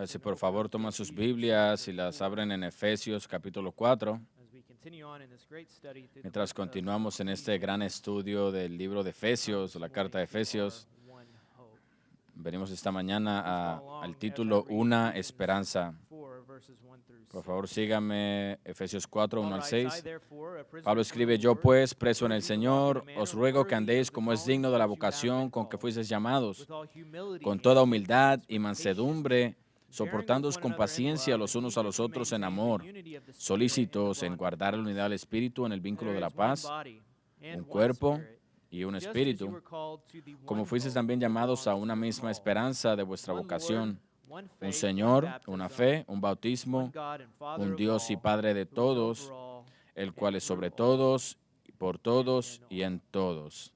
Si por favor toman sus Biblias y las abren en Efesios capítulo 4, mientras continuamos en este gran estudio del libro de Efesios, la carta de Efesios, venimos esta mañana al título Una Esperanza. Por favor, síganme, Efesios 4, 1 al 6. Pablo escribe: Yo pues, preso en el Señor, os ruego que andéis como es digno de la vocación con que fuisteis llamados, con toda humildad y mansedumbre, soportándoos con paciencia los unos a los otros en amor, solícitos en guardar la unidad del Espíritu en el vínculo de la paz, un cuerpo y un espíritu, como fuisteis también llamados a una misma esperanza de vuestra vocación, un Señor, una fe, un bautismo, un Dios y Padre de todos, el cual es sobre todos, por todos y en todos.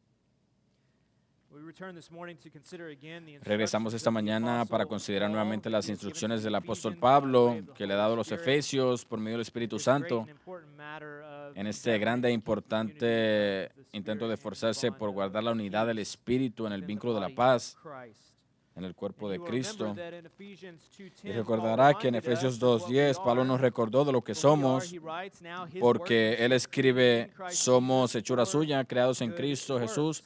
Regresamos esta mañana para considerar nuevamente las instrucciones del apóstol Pablo que le ha dado a los Efesios por medio del Espíritu Santo en este grande e importante intento de esforzarse por guardar la unidad del Espíritu en el vínculo de la paz en el cuerpo de Cristo. Y recordará que en Efesios 2:10 Pablo nos recordó de lo que somos, porque él escribe: somos hechura suya, creados en Cristo Jesús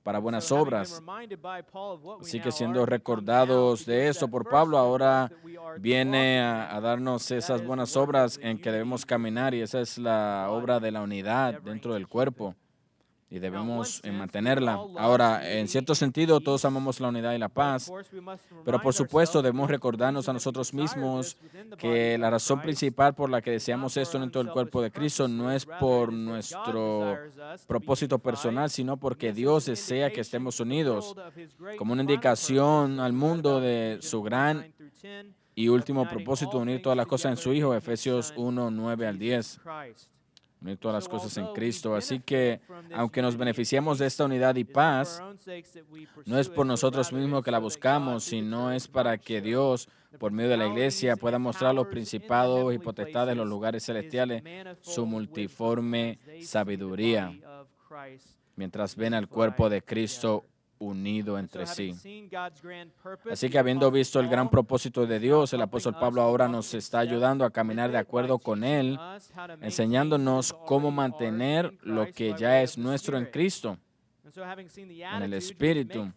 para buenas obras. Así que siendo recordados de eso por Pablo, ahora viene a darnos esas buenas obras en que debemos caminar, y esa es la obra de la unidad dentro del cuerpo, y debemos mantenerla. Ahora, en cierto sentido, todos amamos la unidad y la paz, pero por supuesto debemos recordarnos a nosotros mismos que la razón principal por la que deseamos esto dentro del cuerpo de Cristo no es por nuestro propósito personal, sino porque Dios desea que estemos unidos, como una indicación al mundo de su gran y último propósito de unir todas las cosas en su Hijo, Efesios 1, 9 al 10. Unir todas las cosas en Cristo. Así que, aunque nos beneficiemos de esta unidad y paz, no es por nosotros mismos que la buscamos, sino es para que Dios, por medio de la iglesia, pueda mostrar a los principados y potestades de los lugares celestiales su multiforme sabiduría, mientras ven al cuerpo de Cristo unido entre sí. Así que, habiendo visto el gran propósito de Dios, el apóstol Pablo ahora nos está ayudando a caminar de acuerdo con Él, enseñándonos cómo mantener lo que ya es nuestro en Cristo, en el Espíritu.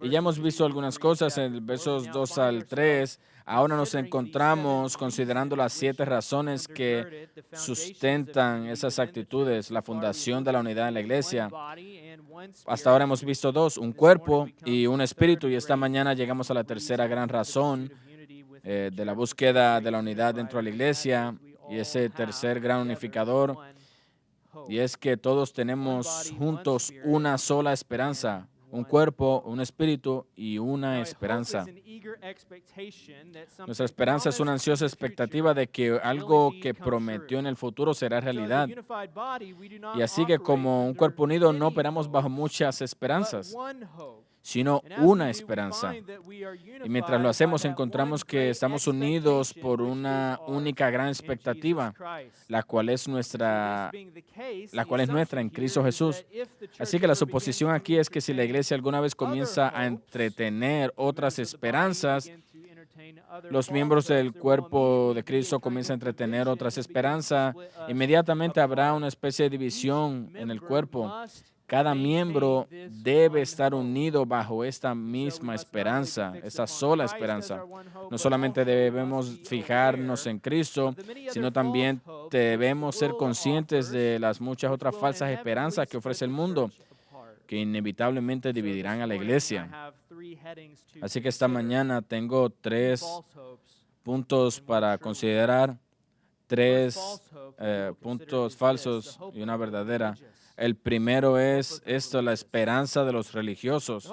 Y ya hemos visto algunas cosas en el versos 2 al 3. Ahora nos encontramos considerando las 7 razones que sustentan esas actitudes, la fundación de la unidad en la iglesia. Hasta ahora hemos visto 2, un cuerpo y un espíritu, y esta mañana llegamos a la tercera gran razón de la búsqueda de la unidad dentro de la iglesia, y ese tercer gran unificador, y es que todos tenemos juntos una sola esperanza, un cuerpo, un espíritu y una esperanza. Nuestra esperanza es una ansiosa expectativa de que algo que prometió en el futuro será realidad. Y así que, como un cuerpo unido, no operamos bajo muchas esperanzas, sino una esperanza. Y mientras lo hacemos, encontramos que estamos unidos por una única gran expectativa, la cual es nuestra en Cristo Jesús. Así que la suposición aquí es que si la iglesia alguna vez comienza a entretener otras esperanzas, los miembros del cuerpo de Cristo comienzan a entretener otras esperanzas, inmediatamente habrá una especie de división en el cuerpo. Cada miembro debe estar unido bajo esta misma esperanza, esa sola esperanza. No solamente debemos fijarnos en Cristo, sino también debemos ser conscientes de las muchas otras falsas esperanzas que ofrece el mundo, que inevitablemente dividirán a la iglesia. Así que esta mañana tengo 3 puntos para considerar, 3 puntos falsos y una verdadera. El primero es esto: la esperanza de los religiosos.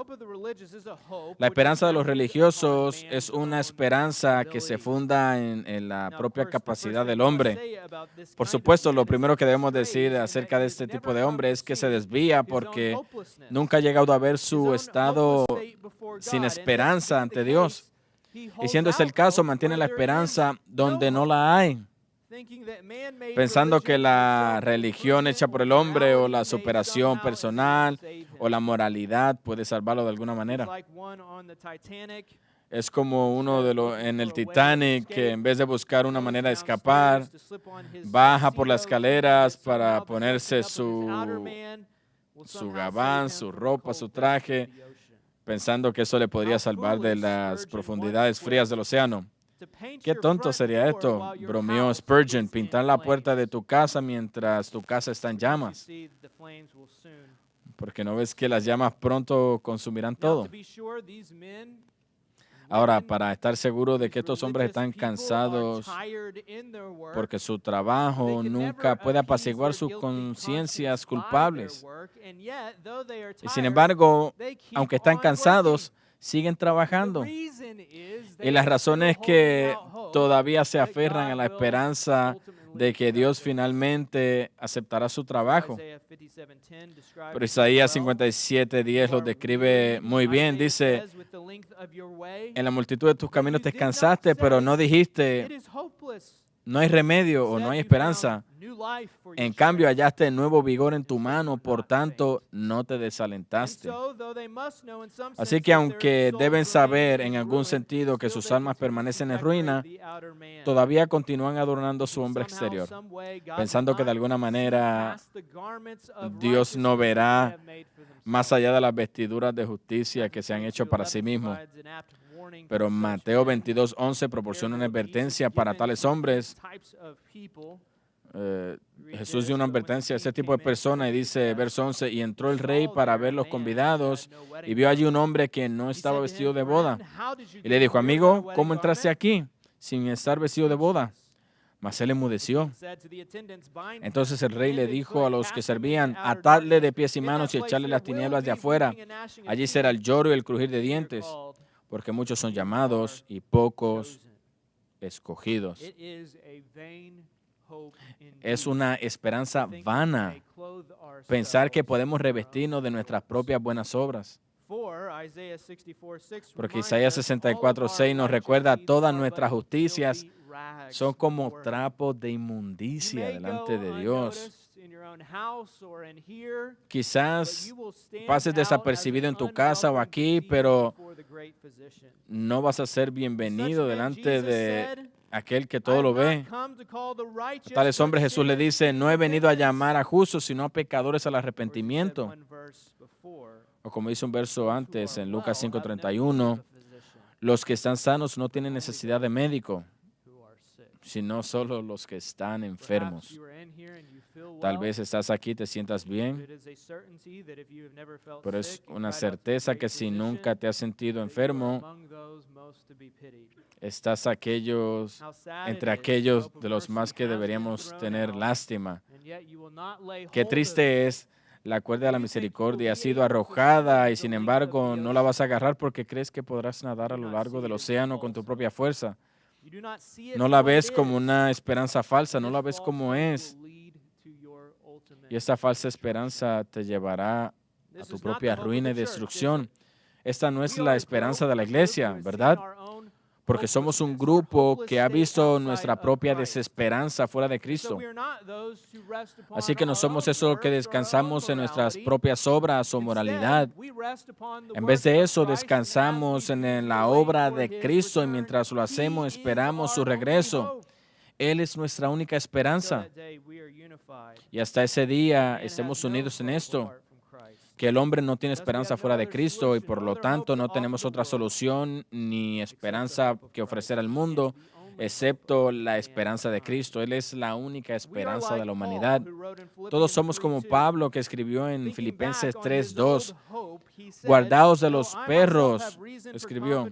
La esperanza de los religiosos es una esperanza que se funda en la propia capacidad del hombre. Por supuesto, lo primero que debemos decir acerca de este tipo de hombre es que se desvía porque nunca ha llegado a ver su estado sin esperanza ante Dios. Y siendo ese el caso, mantiene la esperanza donde no la hay, pensando que la religión hecha por el hombre o la superación personal o la moralidad puede salvarlo de alguna manera. Es como uno de los en el Titanic que en vez de buscar una manera de escapar, baja por las escaleras para ponerse su gabán, su ropa, su traje, pensando que eso le podría salvar de las profundidades frías del océano. Qué tonto sería esto, bromeó Spurgeon, pintar la puerta de tu casa mientras tu casa está en llamas, porque no ves que las llamas pronto consumirán todo. Ahora, para estar seguro de que estos hombres están cansados porque su trabajo nunca puede apaciguar sus conciencias culpables. Y sin embargo, aunque están cansados, siguen trabajando. Y la razón es que todavía se aferran a la esperanza de que Dios finalmente aceptará su trabajo. Pero Isaías 57:10 lo describe muy bien. Dice, en la multitud de tus caminos te cansaste, pero no dijiste, no hay remedio o no hay esperanza. En cambio, hallaste nuevo vigor en tu mano, por tanto, no te desalentaste. Así que aunque deben saber en algún sentido que sus almas permanecen en ruina, todavía continúan adornando su hombre exterior, pensando que de alguna manera Dios no verá más allá de las vestiduras de justicia que se han hecho para sí mismos. Pero Mateo 22:11 proporciona una advertencia para tales hombres. Jesús dio una advertencia a ese tipo de personas y dice, verso 11, y entró el rey para ver los convidados y vio allí un hombre que no estaba vestido de boda. Y le dijo, amigo, ¿cómo entraste aquí sin estar vestido de boda? Mas él enmudeció. Entonces el rey le dijo a los que servían, atadle de pies y manos y echarle las tinieblas de afuera. Allí será el lloro y el crujir de dientes, porque muchos son llamados y pocos escogidos. Es una esperanza vana pensar que podemos revestirnos de nuestras propias buenas obras. Porque Isaías 64:6 nos recuerda todas nuestras justicias son como trapos de inmundicia delante de Dios. Quizás pases desapercibido en tu casa o aquí, pero no vas a ser bienvenido delante de aquel que todo lo ve. A tales hombres Jesús le dice, no he venido a llamar a justos, sino a pecadores al arrepentimiento. O como dice un verso antes en Lucas 5:31, los que están sanos no tienen necesidad de médico, sino solo los que están enfermos. Tal vez estás aquí y te sientas bien, pero es una certeza que si nunca te has sentido enfermo, estás entre aquellos de los más que deberíamos tener lástima. Qué triste es, la cuerda de la misericordia ha sido arrojada y sin embargo no la vas a agarrar porque crees que podrás nadar a lo largo del océano con tu propia fuerza. No la ves como una esperanza falsa, no la ves como es. Y esta falsa esperanza te llevará a tu propia ruina y destrucción. Esta no es la esperanza de la iglesia, ¿verdad? Porque somos un grupo que ha visto nuestra propia desesperanza fuera de Cristo. Así que no somos esos que descansamos en nuestras propias obras o moralidad. En vez de eso, descansamos en la obra de Cristo y mientras lo hacemos, esperamos su regreso. Él es nuestra única esperanza. Y hasta ese día estemos unidos en esto, que el hombre no tiene esperanza fuera de Cristo y por lo tanto no tenemos otra solución ni esperanza que ofrecer al mundo, excepto la esperanza de Cristo. Él es la única esperanza de la humanidad. Todos somos como Pablo, que escribió en Filipenses 3:2, guardaos de los perros, escribió.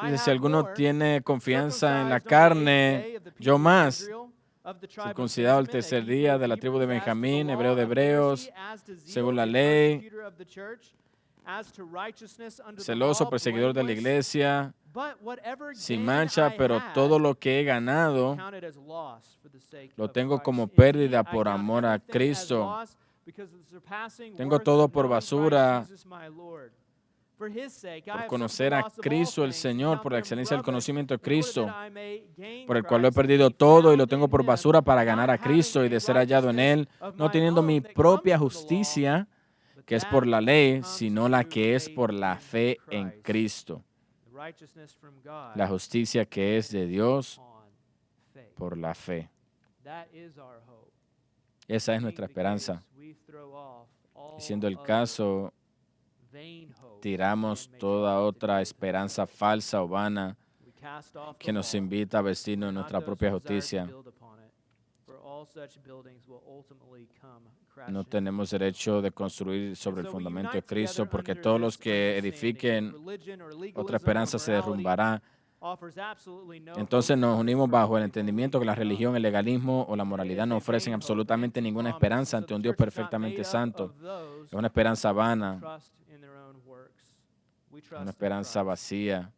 Dice, si alguno tiene confianza en la carne, yo más. Circuncidado el tercer día, de la tribu de Benjamín, hebreo de hebreos, según la ley, celoso, perseguidor de la iglesia, sin mancha, pero todo lo que he ganado lo tengo como pérdida por amor a Cristo. Tengo todo por basura por conocer a Cristo el Señor, por la excelencia del conocimiento de Cristo, por el cual lo he perdido todo y lo tengo por basura para ganar a Cristo y de ser hallado en Él, no teniendo mi propia justicia que es por la ley, sino la que es por la fe en Cristo. La justicia que es de Dios por la fe. Esa es nuestra esperanza. Y siendo el caso, tiramos toda otra esperanza falsa o vana que nos invita a vestirnos en nuestra propia justicia. No tenemos derecho de construir sobre el fundamento de Cristo, porque todos los que edifiquen otra esperanza se derrumbará. Entonces nos unimos bajo el entendimiento que la religión, el legalismo o la moralidad no ofrecen absolutamente ninguna esperanza ante un Dios perfectamente santo. Es una esperanza vana, una esperanza vacía.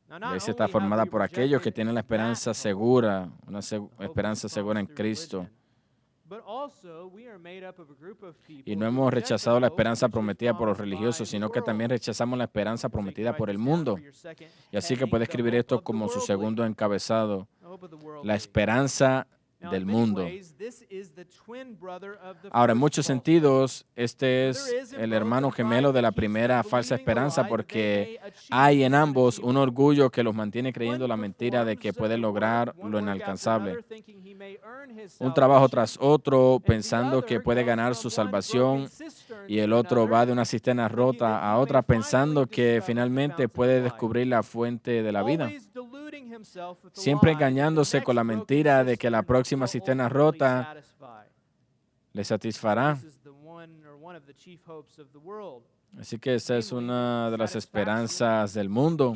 La iglesia está formada por aquellos que tienen la esperanza segura, una esperanza segura en Cristo. Y no hemos rechazado la esperanza prometida por los religiosos, sino que también rechazamos la esperanza prometida por el mundo. Y así que puede escribir esto como su segundo encabezado: la esperanza del mundo. Ahora, en muchos sentidos, este es el hermano gemelo de la primera falsa esperanza, porque hay en ambos un orgullo que los mantiene creyendo la mentira de que pueden lograr lo inalcanzable. Un trabajo tras otro, pensando que puede ganar su salvación, y el otro va de una cisterna rota a otra, pensando que finalmente puede descubrir la fuente de la vida. Siempre engañándose con la mentira de que la próxima cisterna rota le satisfará. Así que esa es una de las esperanzas del mundo,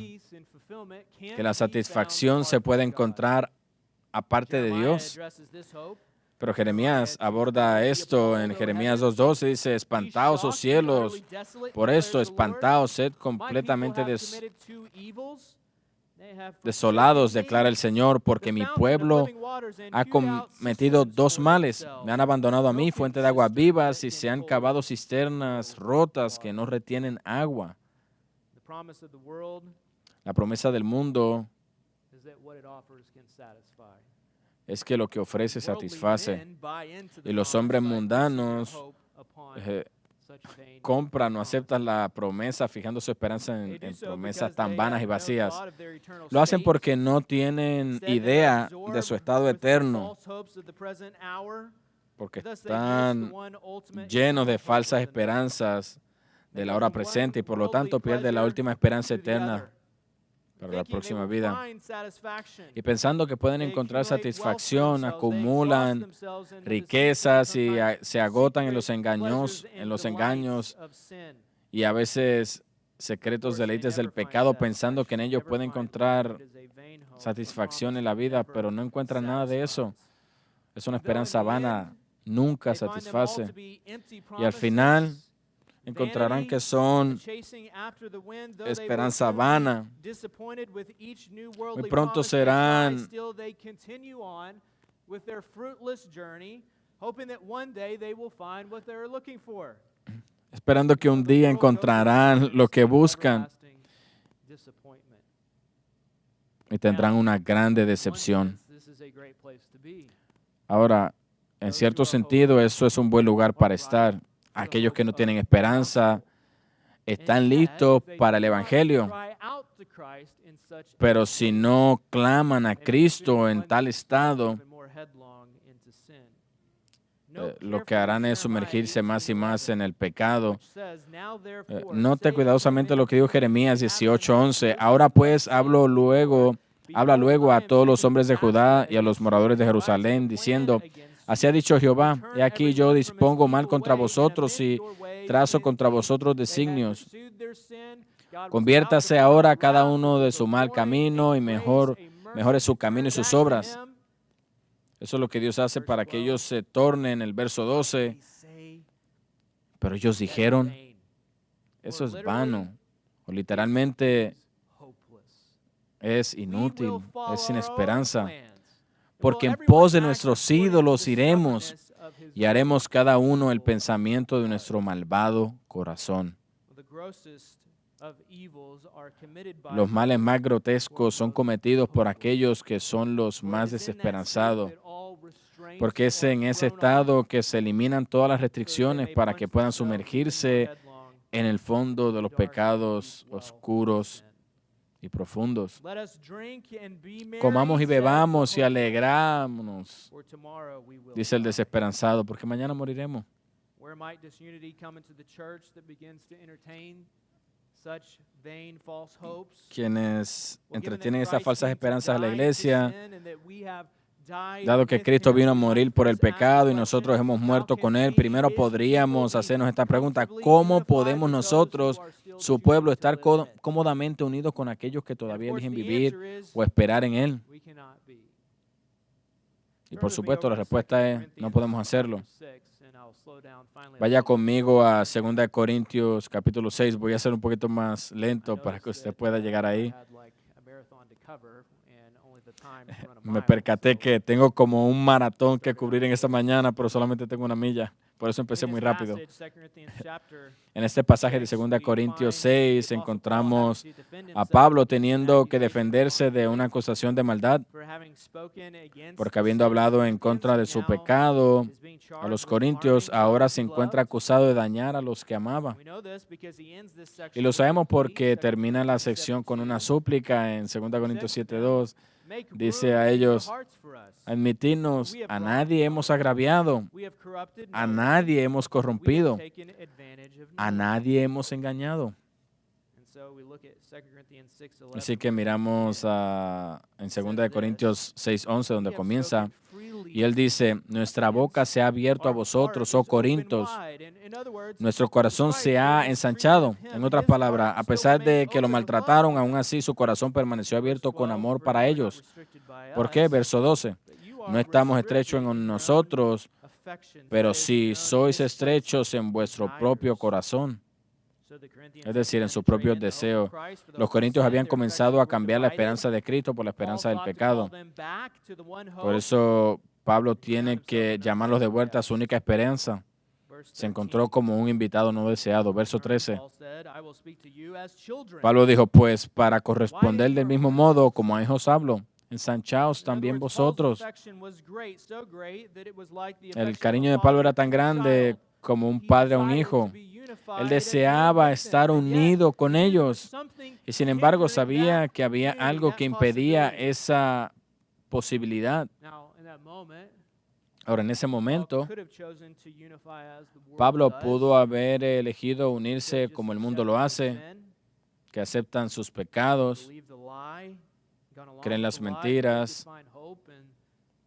que la satisfacción se puede encontrar aparte de Dios. Pero Jeremías aborda esto en Jeremías 2:12, dice: espantaos, oh cielos, por esto espantaos, sed completamente desolados, declara el Señor, porque mi pueblo ha cometido dos males. Me han abandonado a mí, fuente de aguas vivas, y se han cavado cisternas rotas que no retienen agua. La promesa del mundo es que lo que ofrece satisface. Y los hombres mundanos compran o aceptan la promesa fijando su esperanza en promesas tan vanas y vacías. Lo hacen porque no tienen idea de su estado eterno, porque están llenos de falsas esperanzas de la hora presente y por lo tanto pierden la última esperanza eterna para la próxima vida. Y pensando que pueden encontrar satisfacción, acumulan riquezas y se agotan en los engaños y a veces secretos deleites del pecado, pensando que en ellos pueden encontrar satisfacción en la vida, pero no encuentran nada de eso. Es una esperanza vana, nunca satisface. Y al final encontrarán que son esperanza vana. Muy pronto serán esperando que un día encontrarán lo que buscan y tendrán una grande decepción. Ahora, en cierto sentido, eso es un buen lugar para estar. Aquellos que no tienen esperanza están listos para el Evangelio, pero si no claman a Cristo en tal estado, lo que harán es sumergirse más y más en el pecado. Note cuidadosamente lo que dijo Jeremías 18:11. Ahora pues habla luego a todos los hombres de Judá y a los moradores de Jerusalén, diciendo: así ha dicho Jehová, he aquí yo dispongo mal contra vosotros y trazo contra vosotros designios. Conviértase ahora cada uno de su mal camino y mejore su camino y sus obras. Eso es lo que Dios hace para que ellos se tornen. El verso 12. Pero ellos dijeron: eso es vano. O literalmente es inútil, es sin esperanza. Porque en pos de nuestros ídolos iremos y haremos cada uno el pensamiento de nuestro malvado corazón. Los males más grotescos son cometidos por aquellos que son los más desesperanzados. porque es en ese estado que se eliminan todas las restricciones para que puedan sumergirse en el fondo de los pecados oscuros y profundos. Comamos y bebamos y alegrámonos, dice el desesperanzado, porque mañana moriremos. Quienes entretienen estas falsas esperanzas a la iglesia, dado que Cristo vino a morir por el pecado y nosotros hemos muerto con Él, primero podríamos hacernos esta pregunta: ¿cómo podemos nosotros, su pueblo, estar cómodamente unidos con aquellos que todavía eligen vivir o esperar en Él? Y por supuesto la respuesta es: no podemos hacerlo. Vaya conmigo a 2 Corintios capítulo 6. Voy a ser un poquito más lento para que usted pueda llegar ahí. Me percaté que tengo como un maratón que cubrir en esta mañana, pero solamente tengo una milla. Por eso empecé muy rápido. En este pasaje de 2 Corintios 6 encontramos a Pablo teniendo que defenderse de una acusación de maldad, porque habiendo hablado en contra de su pecado a los corintios, ahora se encuentra acusado de dañar a los que amaba. Y lo sabemos porque termina la sección con una súplica en 2 Corintios 7:2. Dice a ellos: admitirnos, a nadie hemos agraviado, a nadie hemos corrompido, a nadie hemos engañado. Así que miramos en 2 Corintios 6:11, donde comienza, y él dice: nuestra boca se ha abierto a vosotros, oh Corintios, nuestro corazón se ha ensanchado. En otras palabras, a pesar de que lo maltrataron, aún así su corazón permaneció abierto con amor para ellos. ¿Por qué? Verso 12. No estamos estrechos en nosotros, pero si sois estrechos en vuestro propio corazón, es decir, en sus propios deseos. Los corintios habían comenzado a cambiar la esperanza de Cristo por la esperanza del pecado. Por eso Pablo tiene que llamarlos de vuelta a su única esperanza. Se encontró como un invitado no deseado. Verso 13. Pablo dijo: pues para corresponder del mismo modo como a hijos hablo, ensanchaos también vosotros. El cariño de Pablo era tan grande como un padre a un hijo. Él deseaba estar unido con ellos y sin embargo sabía que había algo que impedía esa posibilidad. Ahora, en ese momento, Pablo pudo haber elegido unirse como el mundo lo hace, que aceptan sus pecados, creen las mentiras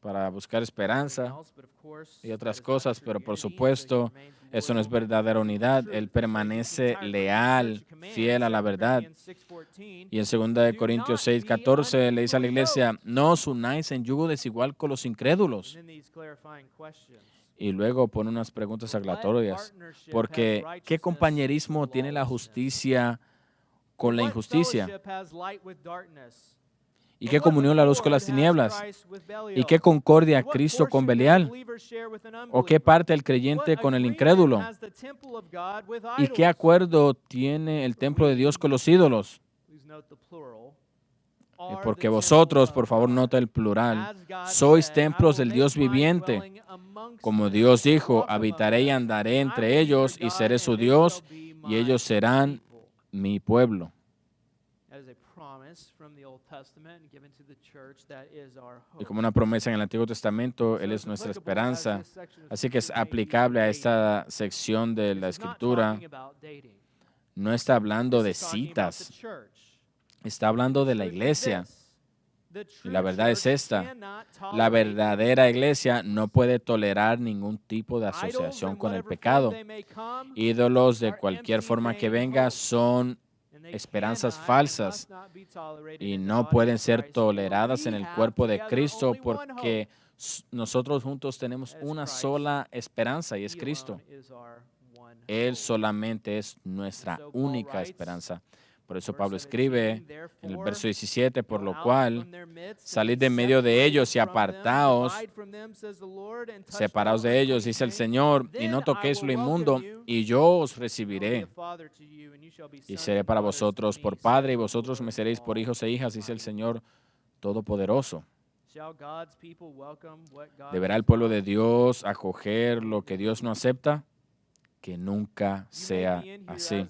para buscar esperanza y otras cosas, pero por supuesto, eso no es verdadera unidad. Él permanece leal, fiel a la verdad. Y en 2 Corintios 6:14 le dice a la iglesia: no os unáis en yugo desigual con los incrédulos. Y luego pone unas preguntas aclaratorias, porque ¿qué compañerismo tiene la justicia con la injusticia? ¿Y qué comunión la luz con las tinieblas? ¿Y qué concordia Cristo con Belial? ¿O qué parte el creyente con el incrédulo? ¿Y qué acuerdo tiene el templo de Dios con los ídolos? Porque vosotros, por favor, nota el plural, sois templos del Dios viviente. Como Dios dijo: habitaré y andaré entre ellos y seré su Dios y ellos serán mi pueblo. Y como una promesa en el Antiguo Testamento, Él es nuestra esperanza. Así que es aplicable a esta sección de la Escritura. No está hablando de citas, está hablando de la iglesia. Y la verdad es esta: la verdadera iglesia no puede tolerar ningún tipo de asociación con el pecado. Ídolos de cualquier forma que venga son esperanzas falsas y no pueden ser toleradas en el cuerpo de Cristo, porque nosotros juntos tenemos una sola esperanza y es Cristo. Él solamente es nuestra única esperanza. Por eso Pablo escribe en el verso 17, por lo cual salid de en medio de ellos y apartaos, separaos de ellos, dice el Señor, y no toquéis lo inmundo, y yo os recibiré. Y seré para vosotros por padre, y vosotros me seréis por hijos e hijas, dice el Señor Todopoderoso. ¿Deberá el pueblo de Dios acoger lo que Dios no acepta? Que nunca sea así.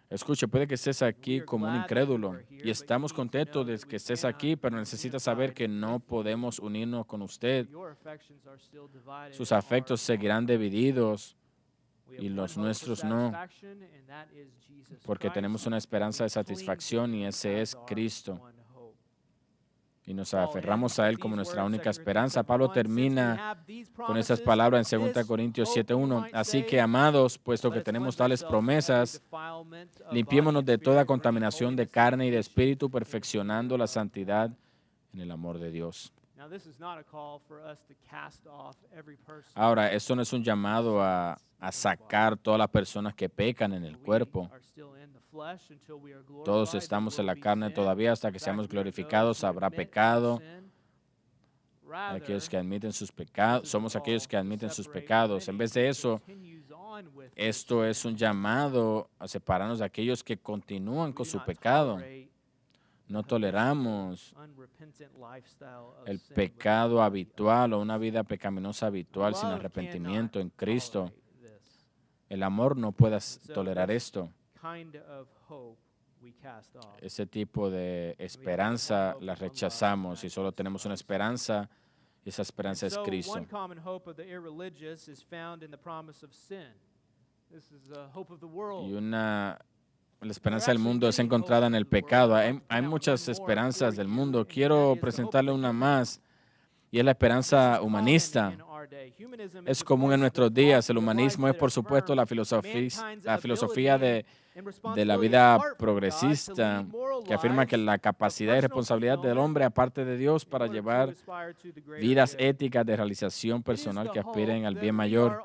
Escuche, puede que estés aquí como un incrédulo y estamos contentos de que estés aquí, pero necesitas saber que no podemos unirnos con usted. Sus afectos seguirán divididos y los nuestros no, porque tenemos una esperanza de satisfacción y ese es Cristo. Y nos aferramos a Él como nuestra única esperanza. Pablo termina con estas palabras en 2 Corintios 7:1. Así que, amados, puesto que tenemos tales promesas, limpiémonos de toda contaminación de carne y de espíritu, perfeccionando la santidad en el amor de Dios. Ahora, esto no es un llamado a sacar todas las personas que pecan en el cuerpo. Todos estamos en la carne todavía hasta que seamos glorificados. Habrá pecado. Aquellos que admiten sus pecados, somos aquellos que admiten sus pecados. En vez de eso, esto es un llamado a separarnos de aquellos que continúan con su pecado. No toleramos el pecado habitual o una vida pecaminosa habitual sin arrepentimiento en Cristo. El amor no puede tolerar esto. Ese tipo de esperanza la rechazamos y solo tenemos una esperanza y esa esperanza es Cristo. Y la esperanza del mundo es encontrada en el pecado. Hay muchas esperanzas del mundo. Quiero presentarle una más y es la esperanza humanista. Es común en nuestros días. El humanismo es, por supuesto, la filosofía de la vida progresista que afirma que la capacidad y responsabilidad del hombre, aparte de Dios, para llevar vidas éticas de realización personal que aspiren al bien mayor.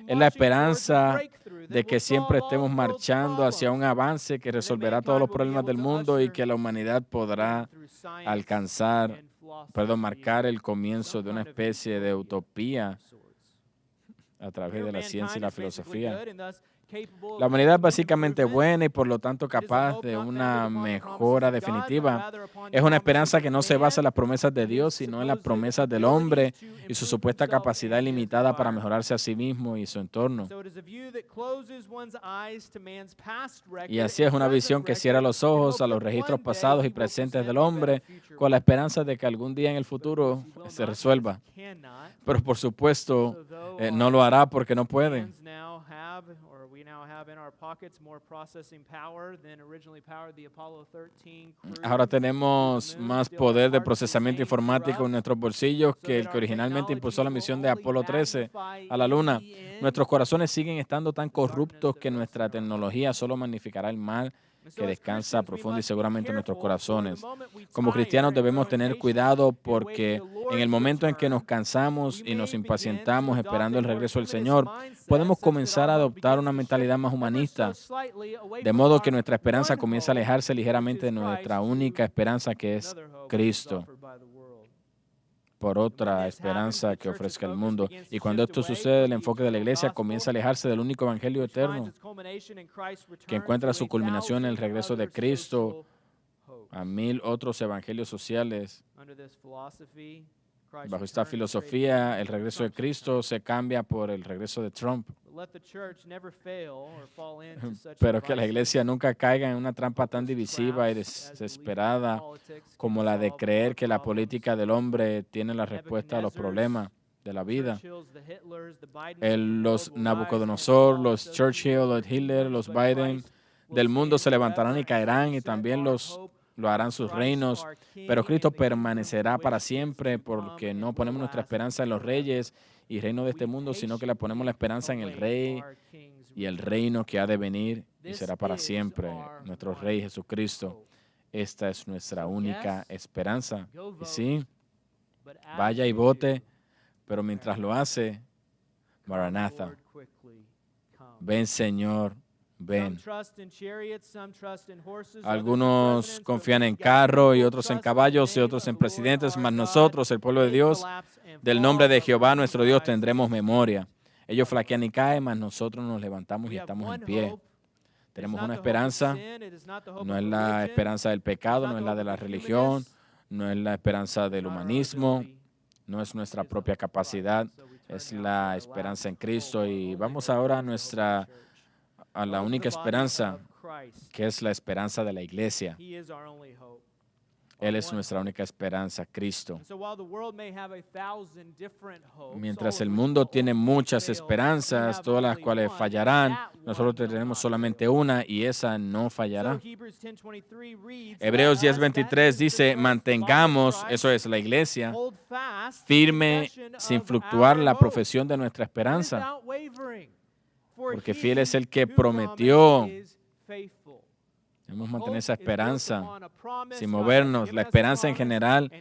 Es la esperanza de que siempre estemos marchando hacia un avance que resolverá todos los problemas del mundo y que la humanidad podrá marcar el comienzo de una especie de utopía a través de la ciencia y la filosofía. La humanidad es básicamente buena y por lo tanto capaz de una mejora definitiva. Es una esperanza que no se basa en las promesas de Dios, sino en las promesas del hombre y su supuesta capacidad ilimitada para mejorarse a sí mismo y su entorno. Y así es una visión que cierra los ojos a los registros pasados y presentes del hombre con la esperanza de que algún día en el futuro se resuelva. Pero por supuesto no lo hará porque no puede. Ahora tenemos más poder de procesamiento informático en nuestros bolsillos que el que originalmente impulsó la misión de Apolo 13 a la Luna. Nuestros corazones siguen estando tan corruptos que nuestra tecnología solo magnificará el mal que descansa profundo y seguramente en nuestros corazones. Como cristianos debemos tener cuidado porque en el momento en que nos cansamos y nos impacientamos esperando el regreso del Señor, podemos comenzar a adoptar una mentalidad más humanista, de modo que nuestra esperanza comienza a alejarse ligeramente de nuestra única esperanza que es Cristo, por otra esperanza que ofrezca el mundo. Y cuando esto sucede, el enfoque de la iglesia comienza a alejarse del único evangelio eterno, que encuentra su culminación en el regreso de Cristo a 1000 otros evangelios sociales. Bajo esta filosofía, el regreso de Cristo se cambia por el regreso de Trump. Pero que la iglesia nunca caiga en una trampa tan divisiva y desesperada como la de creer que la política del hombre tiene la respuesta a los problemas de la vida. Los Nabucodonosor, los Churchill, los Hitler, los Biden del mundo se levantarán y caerán y también lo harán sus reinos, pero Cristo permanecerá para siempre porque no ponemos nuestra esperanza en los reyes y reino de este mundo, sino que le ponemos la esperanza en el Rey y el reino que ha de venir y será para siempre, nuestro Rey Jesucristo. Esta es nuestra única esperanza. Y sí, vaya y vote, pero mientras lo hace, Maranatha, ven Señor, ven. Algunos confían en carro y otros en caballos y otros en presidentes, mas nosotros, el pueblo de Dios, del nombre de Jehová nuestro Dios tendremos memoria. Ellos flaquean y caen, mas nosotros nos levantamos y estamos en pie. Tenemos una esperanza, no es la esperanza del pecado, no es la de la religión, no es la esperanza del humanismo, no es nuestra propia capacidad, es la esperanza en Cristo. Y vamos ahora a la única esperanza, que es la esperanza de la iglesia. Él es nuestra única esperanza, Cristo. Mientras el mundo tiene muchas esperanzas, todas las cuales fallarán, nosotros tenemos solamente una y esa no fallará. Hebreos 10:23 dice, mantengamos, eso es la iglesia, firme sin fluctuar la profesión de nuestra esperanza, porque fiel es el que prometió. Debemos mantener esa esperanza sin movernos. La esperanza en general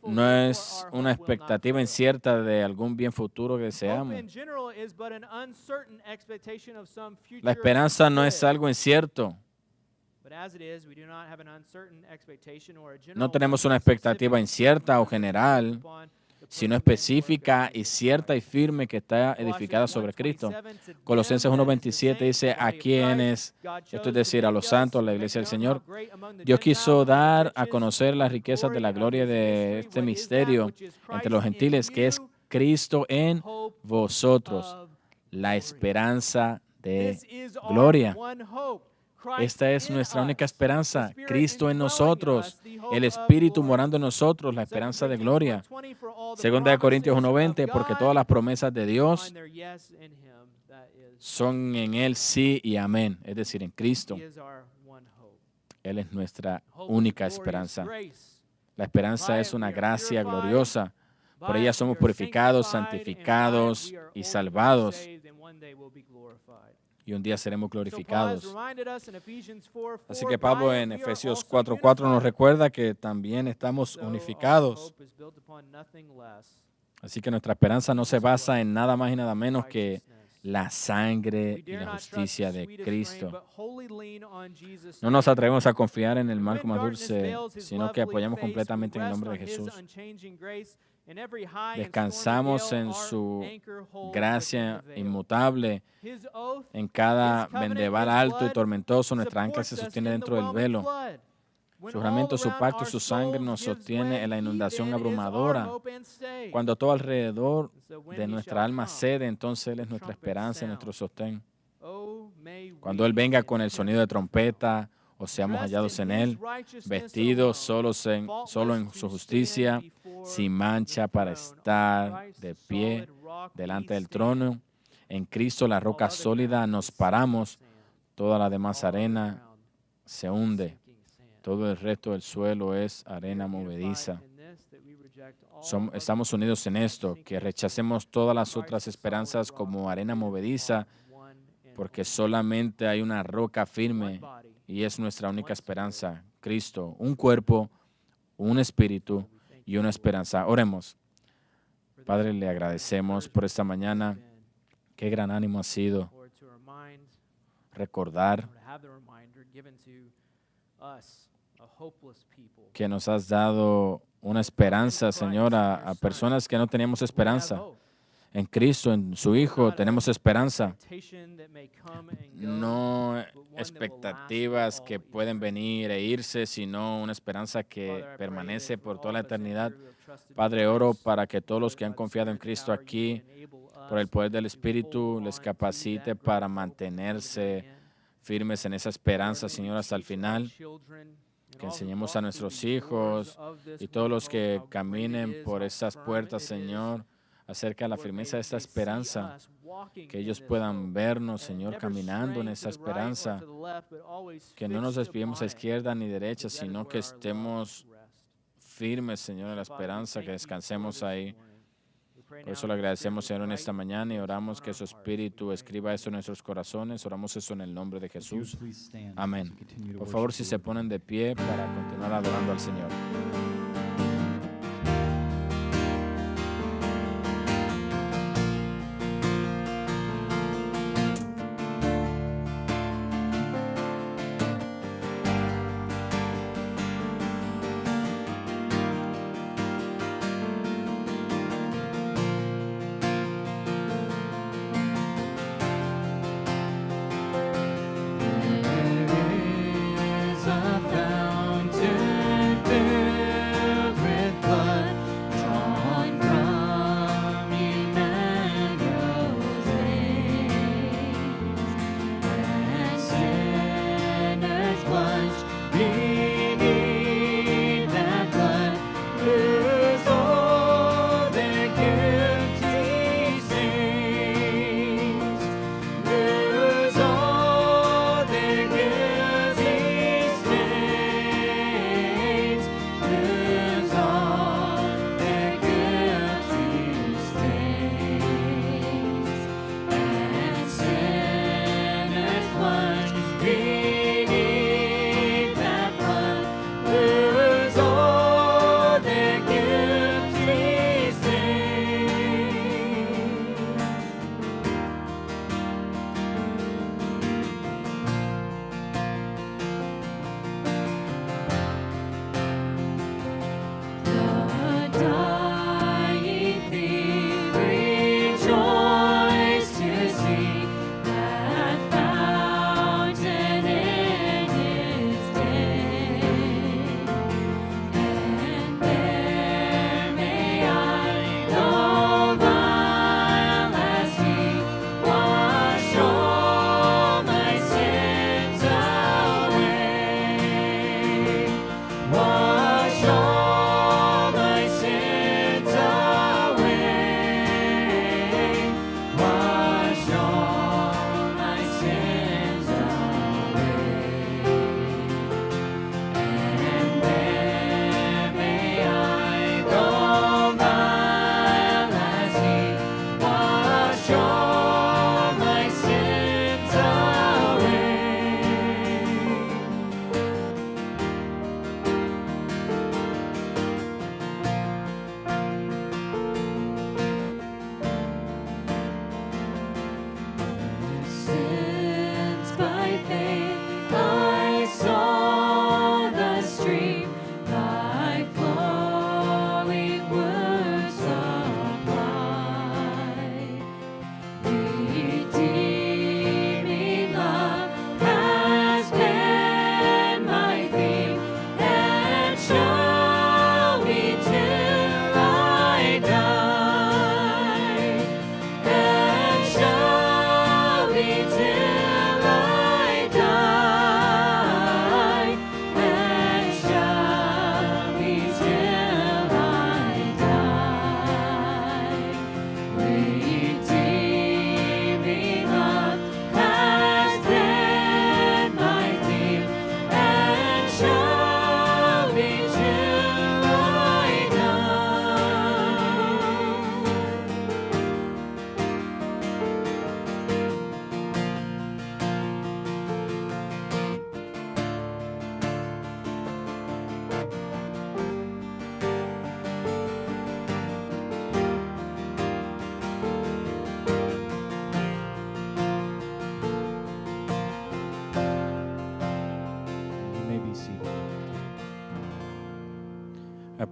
no es una expectativa incierta de algún bien futuro que deseamos. La esperanza no es algo incierto. No tenemos una expectativa incierta o general, sino específica y cierta y firme que está edificada sobre Cristo. Colosenses 1:27 dice, a quienes, esto es decir, a los santos, a la iglesia del Señor, Dios quiso dar a conocer las riquezas de la gloria de este misterio entre los gentiles, que es Cristo en vosotros, la esperanza de gloria. Esta es nuestra única esperanza, Cristo en nosotros, el Espíritu morando en nosotros, la esperanza de gloria. Segunda de Corintios 1:20, porque todas las promesas de Dios son en Él sí y amén, es decir, en Cristo. Él es nuestra única esperanza. La esperanza es una gracia gloriosa. Por ella somos purificados, santificados y salvados. Y un día seremos glorificados. Así que Pablo en Efesios 4:4 nos recuerda que también estamos unificados. Así que nuestra esperanza no se basa en nada más y nada menos que la sangre y la justicia de Cristo. No nos atrevemos a confiar en el marco más dulce, sino que apoyamos completamente en el nombre de Jesús. Descansamos en su gracia inmutable. En cada vendaval alto y tormentoso, nuestra ancla se sostiene dentro del velo. Su juramento, su pacto y su sangre nos sostiene en la inundación abrumadora. Cuando todo alrededor de nuestra alma cede, entonces Él es nuestra esperanza y nuestro sostén. Cuando Él venga con el sonido de trompeta, o seamos hallados en Él, vestidos solo en su justicia, sin mancha para estar de pie delante del trono. En Cristo, la roca sólida, nos paramos, toda la demás arena se hunde. Todo el resto del suelo es arena movediza. Estamos unidos en esto, que rechacemos todas las otras esperanzas como arena movediza, porque solamente hay una roca firme y es nuestra única esperanza, Cristo, un cuerpo, un espíritu y una esperanza. Oremos. Padre, le agradecemos por esta mañana. Qué gran ánimo ha sido recordar que nos has dado una esperanza, Señor, a personas que no teníamos esperanza. En Cristo, en su Hijo, tenemos esperanza. No expectativas que pueden venir e irse, sino una esperanza que permanece por toda la eternidad. Padre, oro para que todos los que han confiado en Cristo aquí, por el poder del Espíritu, les capacite para mantenerse firmes en esa esperanza, Señor, hasta el final. Que enseñemos a nuestros hijos y todos los que caminen por esas puertas, Señor, acerca de la firmeza de esta esperanza, que ellos puedan vernos, Señor, caminando en esa esperanza, que no nos desviemos a izquierda ni derecha, sino que estemos firmes, Señor, en la esperanza, que descansemos ahí. Por eso le agradecemos, Señor, en esta mañana y oramos que su Espíritu escriba esto en nuestros corazones. Oramos eso en el nombre de Jesús. Amén. Por favor, si se ponen de pie para continuar adorando al Señor.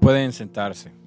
Pueden sentarse.